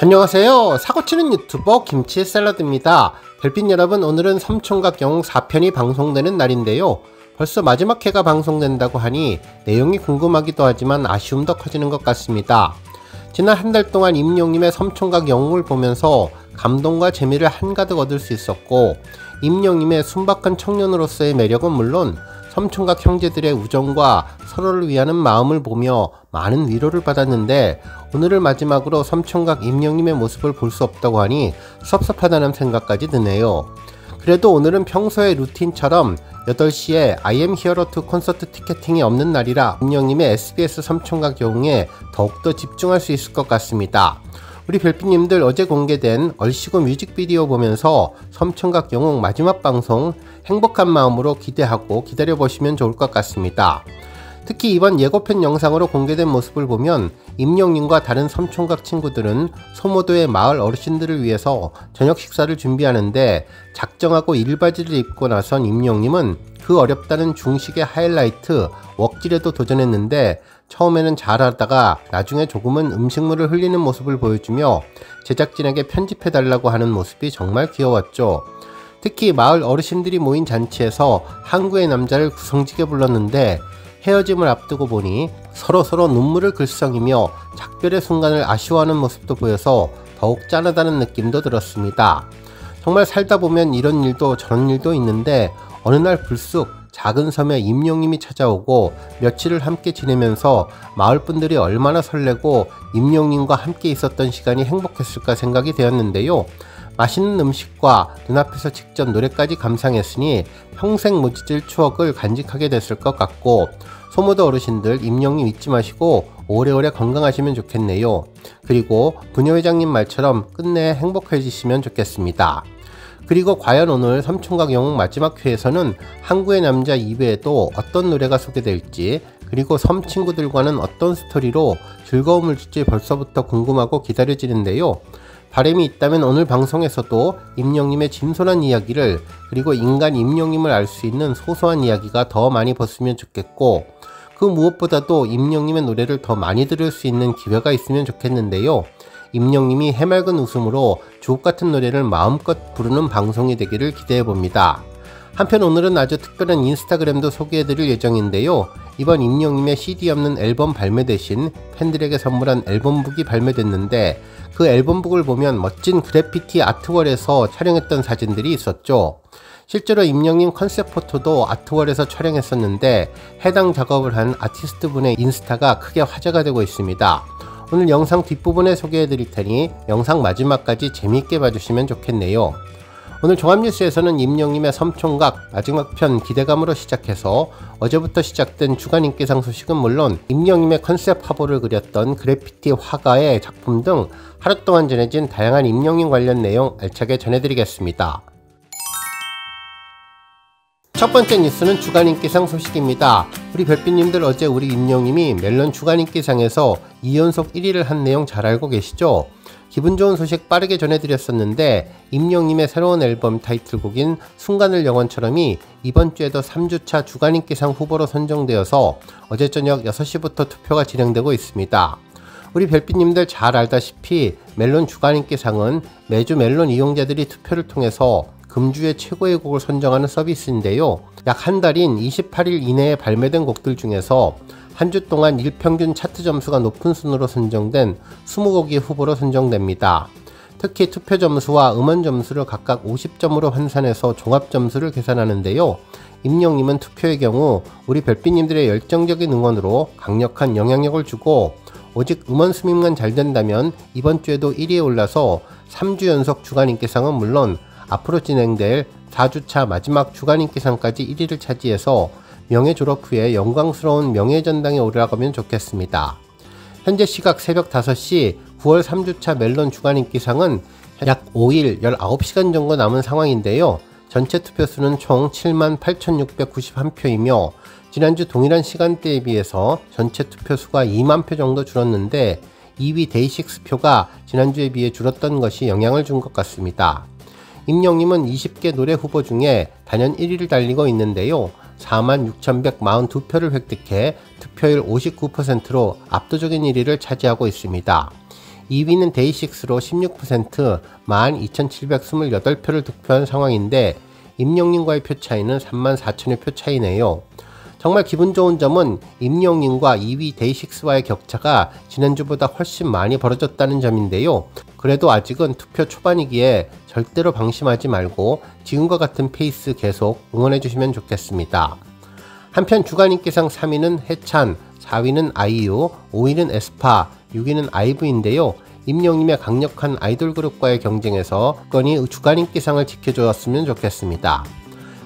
안녕하세요. 사고치는 유튜버 김치 샐러드입니다. 별빛 여러분, 오늘은 섬총각 영웅 4편이 방송되는 날인데요. 벌써 마지막 회가 방송된다고 하니 내용이 궁금하기도 하지만 아쉬움도 커지는 것 같습니다. 지난 한 달 동안 임영님의 섬총각 영웅을 보면서 감동과 재미를 한가득 얻을 수 있었고, 임영님의 순박한 청년으로서의 매력은 물론 섬총각 형제들의 우정과 서로를 위하는 마음을 보며 많은 위로를 받았는데, 오늘을 마지막으로 섬총각 임영님의 모습을 볼 수 없다고 하니 섭섭하다는 생각까지 드네요. 그래도 오늘은 평소의 루틴처럼 8시에 I am hero 2 콘서트 티켓팅이 없는 날이라 임영님의 SBS 섬총각 영웅에 더욱더 집중할 수 있을 것 같습니다. 우리 별빛님들, 어제 공개된 얼씨구 뮤직비디오 보면서 섬총각 영웅 마지막 방송 행복한 마음으로 기대하고 기다려보시면 좋을 것 같습니다. 특히 이번 예고편 영상으로 공개된 모습을 보면 임영님과 다른 섬총각 친구들은 소모도의 마을 어르신들을 위해서 저녁 식사를 준비하는데, 작정하고 일바지를 입고 나선 임영님은 그 어렵다는 중식의 하이라이트 웍질에도 도전했는데, 처음에는 잘하다가 나중에 조금은 음식물을 흘리는 모습을 보여주며 제작진에게 편집해달라고 하는 모습이 정말 귀여웠죠. 특히 마을 어르신들이 모인 잔치에서 항구의 남자를 구성지게 불렀는데, 헤어짐을 앞두고 보니 서로 눈물을 글썽이며 작별의 순간을 아쉬워하는 모습도 보여서 더욱 짠하다는 느낌도 들었습니다. 정말 살다 보면 이런 일도 저런 일도 있는데, 어느 날 불쑥 작은 섬에 임영님이 찾아오고 며칠을 함께 지내면서 마을분들이 얼마나 설레고 임영님과 함께 있었던 시간이 행복했을까 생각이 되었는데요. 맛있는 음식과 눈앞에서 직접 노래까지 감상했으니 평생 못 잊을 추억을 간직하게 됐을 것 같고, 소모도 어르신들 임영님 잊지 마시고 오래오래 건강하시면 좋겠네요. 그리고 부녀회장님 말처럼 끝내 행복해지시면 좋겠습니다. 그리고 과연 오늘 섬총각 영웅 마지막 회에서는 항구의 남자 이외에도 어떤 노래가 소개될지, 그리고 섬 친구들과는 어떤 스토리로 즐거움을 줄지 벌써부터 궁금하고 기다려지는데요. 바람이 있다면 오늘 방송에서도 임영님의 진솔한 이야기를, 그리고 인간 임영님을 알 수 있는 소소한 이야기가 더 많이 봤으면 좋겠고, 그 무엇보다도 임영님의 노래를 더 많이 들을 수 있는 기회가 있으면 좋겠는데요. 임영님이 해맑은 웃음으로 주옥같은 노래를 마음껏 부르는 방송이 되기를 기대해봅니다. 한편 오늘은 아주 특별한 인스타그램도 소개해드릴 예정인데요. 이번 임영님의 CD 없는 앨범 발매 대신 팬들에게 선물한 앨범북이 발매됐는데, 그 앨범북을 보면 멋진 그래피티 아트월에서 촬영했던 사진들이 있었죠. 실제로 임영님 컨셉 포토도 아트월에서 촬영했었는데, 해당 작업을 한 아티스트분의 인스타가 크게 화제가 되고 있습니다. 오늘 영상 뒷부분에 소개해드릴 테니 영상 마지막까지 재미있게 봐주시면 좋겠네요. 오늘 종합뉴스에서는 임영님의 섬총각 마지막 편 기대감으로 시작해서 어제부터 시작된 주간 인기상 소식은 물론 임영님의 컨셉 화보를 그렸던 그래피티 화가의 작품 등 하루 동안 전해진 다양한 임영님 관련 내용 알차게 전해드리겠습니다. 첫 번째 뉴스는 주간 인기상 소식입니다. 우리 별빛님들, 어제 우리 임영님이 멜론 주간 인기상에서 2연속 1위를 한 내용 잘 알고 계시죠? 기분 좋은 소식 빠르게 전해드렸었는데, 임영님의 새로운 앨범 타이틀곡인 순간을 영원처럼이 이번 주에도 3주차 주간 인기상 후보로 선정되어서 어제 저녁 6시부터 투표가 진행되고 있습니다. 우리 별빛님들 잘 알다시피 멜론 주간 인기상은 매주 멜론 이용자들이 투표를 통해서 금주의 최고의 곡을 선정하는 서비스인데요. 약 한 달인 28일 이내에 발매된 곡들 중에서 한 주 동안 일평균 차트 점수가 높은 순으로 선정된 20곡이 후보로 선정됩니다. 특히 투표 점수와 음원 점수를 각각 50점으로 환산해서 종합 점수를 계산하는데요. 임영님은 투표의 경우 우리 별빛님들의 열정적인 응원으로 강력한 영향력을 주고, 오직 음원 수입만 잘 된다면 이번 주에도 1위에 올라서 3주 연속 주간 인기상은 물론 앞으로 진행될 4주차 마지막 주간 인기상까지 1위를 차지해서 명예 졸업 후에 영광스러운 명예전당에 오르락하면 좋겠습니다. 현재 시각 새벽 5시 9월 3주차 멜론 주간 인기상은 약 5일 19시간 정도 남은 상황인데요. 전체 투표수는 총 78,691표이며 지난주 동일한 시간대에 비해서 전체 투표수가 2만 표 정도 줄었는데, 2위 데이식스 표가 지난주에 비해 줄었던 것이 영향을 준 것 같습니다. 임영님은 20개 노래 후보 중에 단연 1위를 달리고 있는데요. 46,142표를 획득해 투표율 59%로 압도적인 1위를 차지하고 있습니다. 2위는 데이식스로 16% 12,728표를 득표한 상황인데 임영님과의 표 차이는 34,000여 표 차이네요. 정말 기분 좋은 점은 임영님과 2위 데이식스와의 격차가 지난주보다 훨씬 많이 벌어졌다는 점인데요. 그래도 아직은 투표 초반이기에 절대로 방심하지 말고 지금과 같은 페이스 계속 응원해주시면 좋겠습니다. 한편 주간 인기상 3위는 해찬, 4위는 아이유, 5위는 에스파, 6위는 아이브인데요. 임영님의 강력한 아이돌 그룹과의 경쟁에서 건이 주간 인기상을 지켜주었으면 좋겠습니다.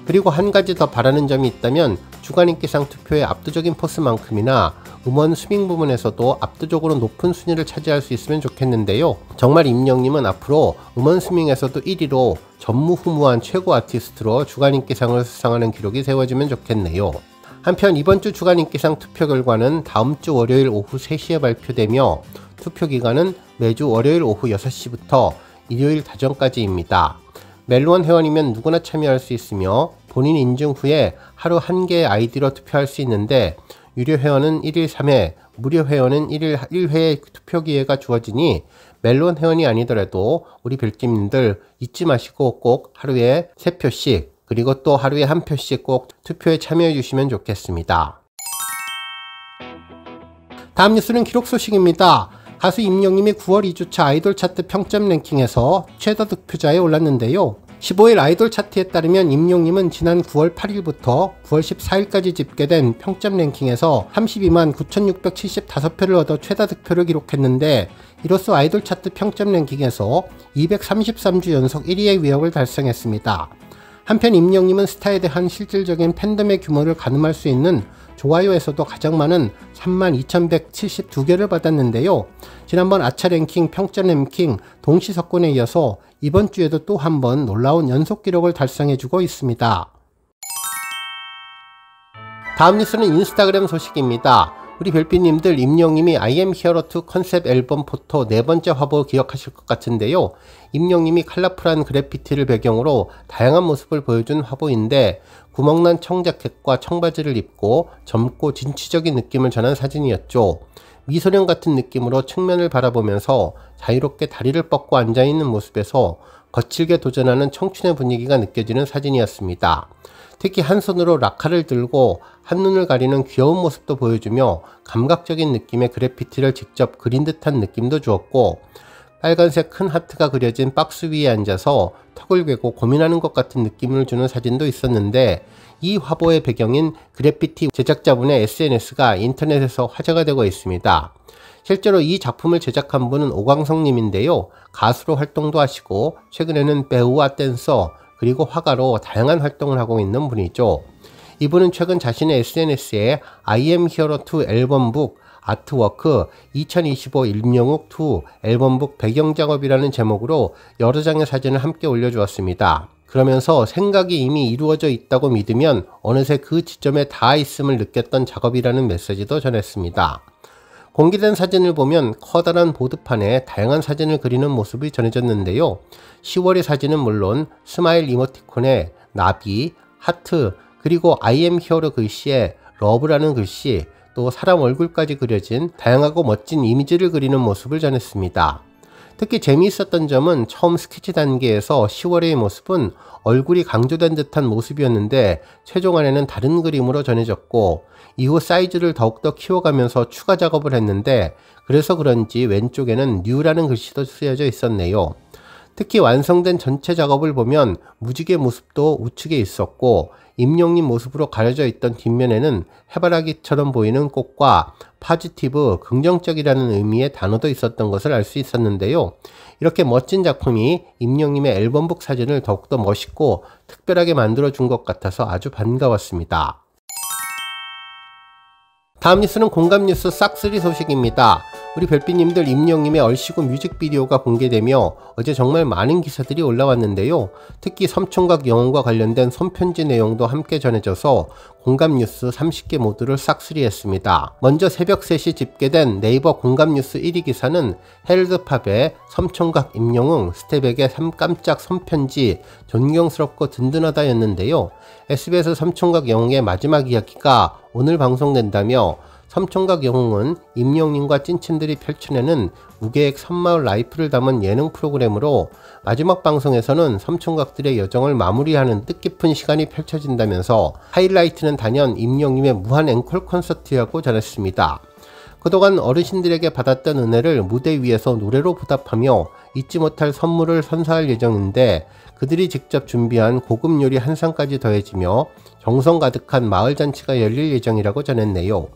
그리고 한 가지 더 바라는 점이 있다면 주간 인기상 투표의 압도적인 포스만큼이나 음원 수밍 부분에서도 압도적으로 높은 순위를 차지할 수 있으면 좋겠는데요. 정말 임영님은 앞으로 음원 수밍에서도 1위로 전무후무한 최고 아티스트로 주간 인기상을 수상하는 기록이 세워지면 좋겠네요. 한편 이번주 주간 인기상 투표 결과는 다음주 월요일 오후 3시에 발표되며 투표 기간은 매주 월요일 오후 6시부터 일요일 다전까지입니다. 멜로원 회원이면 누구나 참여할 수 있으며 본인 인증 후에 하루 1개의 아이디로 투표할 수 있는데 유료 회원은 1일 3회, 무료 회원은 1일 1회의 투표 기회가 주어지니 멜로원 회원이 아니더라도 우리 별찜님들 잊지 마시고 꼭 하루에 3표씩 그리고 또 하루에 1표씩 꼭 투표에 참여해 주시면 좋겠습니다. 다음 뉴스는 기록 소식입니다. 가수 임영님이 9월 2주차 아이돌 차트 평점 랭킹에서 최다 득표자에 올랐는데요. 15일 아이돌 차트에 따르면 임영님은 지난 9월 8일부터 9월 14일까지 집계된 평점 랭킹에서 32만 9,675표를 얻어 최다 득표를 기록했는데 이로써 아이돌 차트 평점 랭킹에서 233주 연속 1위의 위력을 달성했습니다. 한편 임영님은 스타에 대한 실질적인 팬덤의 규모를 가늠할 수 있는 좋아요에서도 가장 많은 32,172개를 받았는데요. 지난번 아차 랭킹, 평점 랭킹 동시 석권에 이어서 이번 주에도 또 한 번 놀라운 연속 기록을 달성해주고 있습니다. 다음 뉴스는 인스타그램 소식입니다. 우리 별빛님들 임영님이 I am hero 2 컨셉 앨범 포토 4번째 화보 기억하실 것 같은데요. 임영님이 컬러풀한 그래피티를 배경으로 다양한 모습을 보여준 화보인데 구멍난 청자켓과 청바지를 입고 젊고 진취적인 느낌을 전한 사진이었죠. 미소년 같은 느낌으로 측면을 바라보면서 자유롭게 다리를 뻗고 앉아있는 모습에서 거칠게 도전하는 청춘의 분위기가 느껴지는 사진이었습니다. 특히 한 손으로 라카를 들고 한눈을 가리는 귀여운 모습도 보여주며 감각적인 느낌의 그래피티를 직접 그린 듯한 느낌도 주었고 빨간색 큰 하트가 그려진 박스 위에 앉아서 턱을 괴고 고민하는 것 같은 느낌을 주는 사진도 있었는데 이 화보의 배경인 그래피티 제작자분의 SNS가 인터넷에서 화제가 되고 있습니다. 실제로 이 작품을 제작한 분은 오광석님인데요. 가수로 활동도 하시고 최근에는 배우와 댄서 그리고 화가로 다양한 활동을 하고 있는 분이죠. 이분은 최근 자신의 SNS에 I am hero 2 앨범북 아트워크 2025 임영웅 2 앨범북 배경작업이라는 제목으로 여러 장의 사진을 함께 올려주었습니다. 그러면서 생각이 이미 이루어져 있다고 믿으면 어느새 그 지점에 닿아 있음을 느꼈던 작업이라는 메시지도 전했습니다. 공개된 사진을 보면 커다란 보드판에 다양한 사진을 그리는 모습이 전해졌는데요. 10월의 사진은 물론 스마일 이모티콘에 나비, 하트, 그리고 I am hero 글씨에 러브라는 글씨, 또 사람 얼굴까지 그려진 다양하고 멋진 이미지를 그리는 모습을 전했습니다. 특히 재미있었던 점은 처음 스케치 단계에서 10월의 모습은 얼굴이 강조된 듯한 모습이었는데 최종안에는 다른 그림으로 전해졌고 이후 사이즈를 더욱더 키워가면서 추가 작업을 했는데 그래서 그런지 왼쪽에는 뉴라는 글씨도 쓰여져 있었네요. 특히 완성된 전체 작업을 보면 무지개 모습도 우측에 있었고 임영님 모습으로 가려져 있던 뒷면에는 해바라기처럼 보이는 꽃과 파지티브, 긍정적이라는 의미의 단어도 있었던 것을 알 수 있었는데요. 이렇게 멋진 작품이 임영님의 앨범북 사진을 더욱더 멋있고 특별하게 만들어준 것 같아서 아주 반가웠습니다. 다음 뉴스는 공감 뉴스 싹쓸이 소식입니다. 우리 별빛님들 임영님의 얼씨구 뮤직비디오가 공개되며 어제 정말 많은 기사들이 올라왔는데요. 특히 섬총각 영혼과 관련된 손편지 내용도 함께 전해져서 공감 뉴스 30개 모두를 싹쓸이 했습니다. 먼저 새벽 3시 집계된 네이버 공감 뉴스 1위 기사는 헤럴드팝의 섬총각 임영웅 스텝에게 깜짝 손편지 존경스럽고 든든하다 였는데요. SBS 섬총각 영웅의 마지막 이야기가 오늘 방송된다며 섬총각 영웅은 임영웅과 찐친들이 펼쳐내는 무계획 섬마을 라이프를 담은 예능 프로그램으로 마지막 방송에서는 섬총각들의 여정을 마무리하는 뜻깊은 시간이 펼쳐진다면서 하이라이트는 단연 임영웅의 무한 앵콜 콘서트라고 전했습니다. 그동안 어르신들에게 받았던 은혜를 무대 위에서 노래로 보답하며 잊지 못할 선물을 선사할 예정인데 그들이 직접 준비한 고급 요리 한 상까지 더해지며 정성 가득한 마을 잔치가 열릴 예정이라고 전했네요.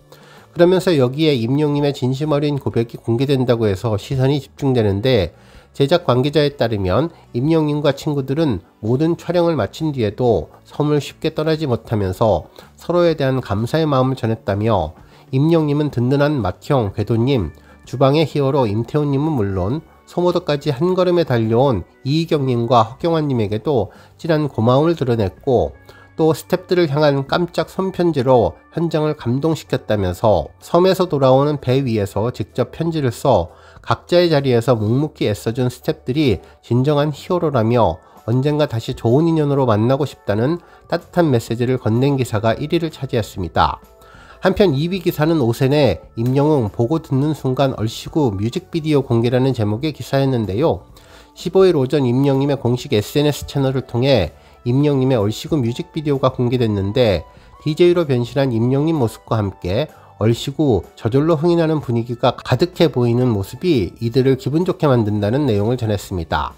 그러면서 여기에 임영웅의 진심 어린 고백이 공개된다고 해서 시선이 집중되는데 제작 관계자에 따르면 임영웅과 친구들은 모든 촬영을 마친 뒤에도 섬을 쉽게 떠나지 못하면서 서로에 대한 감사의 마음을 전했다며 임영웅은 든든한 맏형 궤도님, 주방의 히어로 임태훈님은 물론 소모도까지 한 걸음에 달려온 이희경님과 허경환님에게도 진한 고마움을 드러냈고 또 스태프들을 향한 깜짝 손편지로 현장을 감동시켰다면서 섬에서 돌아오는 배 위에서 직접 편지를 써 각자의 자리에서 묵묵히 애써준 스태프들이 진정한 히어로라며 언젠가 다시 좋은 인연으로 만나고 싶다는 따뜻한 메시지를 건넨 기사가 1위를 차지했습니다. 한편 2위 기사는 오센의 임영웅 보고 듣는 순간 얼씨구 뮤직비디오 공개라는 제목의 기사였는데요. 15일 오전 임영웅의 공식 SNS 채널을 통해 임영웅의 얼씨구 뮤직비디오가 공개됐는데 DJ로 변신한 임영웅 모습과 함께 얼씨구 저절로 흥이 나는 분위기가 가득해 보이는 모습이 이들을 기분 좋게 만든다는 내용을 전했습니다.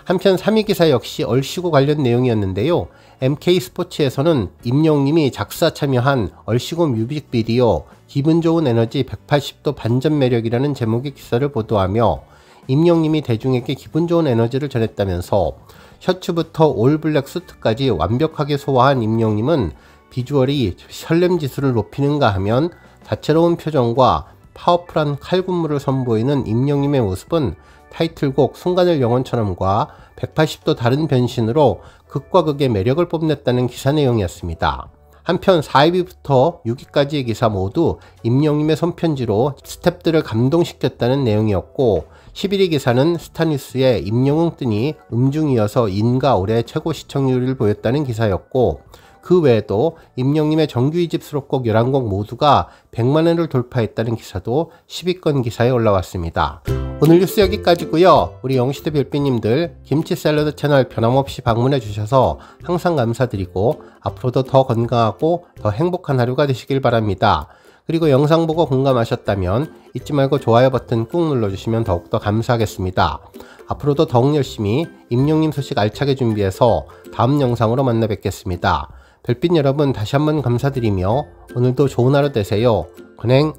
한편 3위 기사 역시 얼씨구 관련 내용이었는데요. MK스포츠에서는 임영웅이 작사 참여한 얼씨구 뮤직비디오 기분 좋은 에너지 180도 반전 매력이라는 제목의 기사를 보도하며 임영웅이 대중에게 기분 좋은 에너지를 전했다면서 셔츠부터 올블랙 수트까지 완벽하게 소화한 임영웅은 비주얼이 설렘 지수를 높이는가 하면 다채로운 표정과 파워풀한 칼군무를 선보이는 임영웅의 모습은 타이틀곡 순간을 영원처럼과 180도 다른 변신으로 극과 극의 매력을 뽐냈다는 기사 내용이었습니다. 한편 4위부터 6위까지의 기사 모두 임영웅의 손편지로 스태프들을 감동시켰다는 내용이었고 11위 기사는 스타뉴스에 임영웅 뜨니 음중이어서 인가 올해 최고 시청률을 보였다는 기사였고 그 외에도 임영웅의 정규 2집 수록곡 11곡 모두가 100만회를 돌파했다는 기사도 10위권 기사에 올라왔습니다. 오늘 뉴스 여기까지고요. 우리 영시대 별빛님들 김치 샐러드 채널 변함없이 방문해 주셔서 항상 감사드리고 앞으로도 더 건강하고 더 행복한 하루가 되시길 바랍니다. 그리고 영상 보고 공감하셨다면 잊지 말고 좋아요 버튼 꾹 눌러주시면 더욱더 감사하겠습니다. 앞으로도 더욱 열심히 임영웅 소식 알차게 준비해서 다음 영상으로 만나 뵙겠습니다. 별빛 여러분 다시 한번 감사드리며 오늘도 좋은 하루 되세요. 건행!